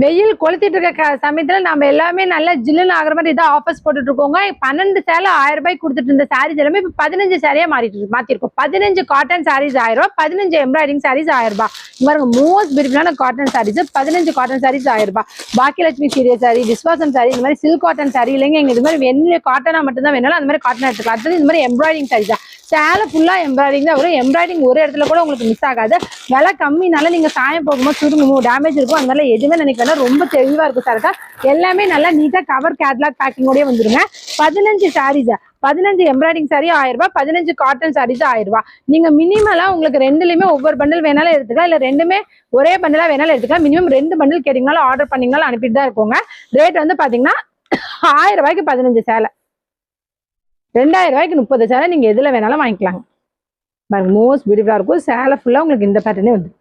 வெயில் கொளுத்திட்டு இருக்க சமயத்துல நம்ம எல்லாமே நல்லா ஜில்லுன்னு ஆகிற மாதிரி இதான் ஆஃபர்ஸ் போட்டுட்டு இருக்கோங்க. 12 சேலை 1000 ரூபாய்க்கு கொடுத்துட்டு இருந்த சாரீஸ் எல்லாமே இப்போ 15 சாரியா மாத்திருக்கோம். 15 காட்டன் சாரீஸ் 1000 ரூபாய், 15 எம்ப்ராய்டிங் சாரீஸ் 1000 ரூபாய். பாருங்க மோஸ்ட் பியூட்டிஃபுல்லான காட்டன் சாரீஸ் 15 காட்டன் சாரீஸ் 1000 ரூபாய். பாக்கியலட்சுமி சீரியல் சாரி, விஸ்வாசம் சாரி, இந்த மாதிரி சில்க் காட்டன் சாரி இல்லைங்க. எங்க இது மாதிரி வெள்ளை காட்டனா மட்டும் தான் வேணாலும் அந்த மாதிரி காட்டன் எடுத்துக்கலாம். அடுத்தது இந்த மாதிரி எம்ப்ராய்டிங் சாரீஸ் தான். சேலை ஃபுல்லா எம்ப்ராய்டிங் தான் வரும். எம்ப்ராய்டிங் ஒரு இடத்துல கூட உங்களுக்கு மிஸ் ஆகாது. விலை கம்மினால நீங்க சாயம் போகும்போது சுருங்குமோ டேமேஜ் இருக்கும், அதனால எதுவுமே நினைக்கலாம். ரொம்ப தெளிவா இருக்கும் சார். எல்லாமே நல்லா நீட்டா கவர் கேட்லாக் பேக்கிங்கோடய வந்துருங்க. 15 சாரீஸ், 15 எம்ப்ராய்டிங் சாரி 1000 ரூபாய், 15 காட்டன் சாரீஸ் 1000 ரூபாய். நீங்க மினிமலா உங்களுக்கு ரெண்டுலயுமே ஒவ்வொரு பண்டில் வேணாலும் எடுத்துக்கலாம், இல்ல ரெண்டுமே ஒரே பண்டிலா வேணாலும் எடுத்துக்கலாம். மினிமம் 2 பண்டில் கேட்டீங்கனாலும் ஆர்டர் பண்ணீங்கனாலும் அனுப்பிட்டு தான் இருக்கோங்க. ரேட் வந்து பாத்தீங்கன்னா 1000 ரூபாய்க்கு 15 சேலை, 2000 ரூபாய்க்கு 30 சேலை. நீங்க எதுல வேணாலும் வாங்கிக்கலாங்க. பாருங்க மோஸ்ட் பியூட்டிஃபுல்லா இருக்கும். சேலை ஃபுல்லா உங்களுக்கு இந்த பேட்டர்னே வந்து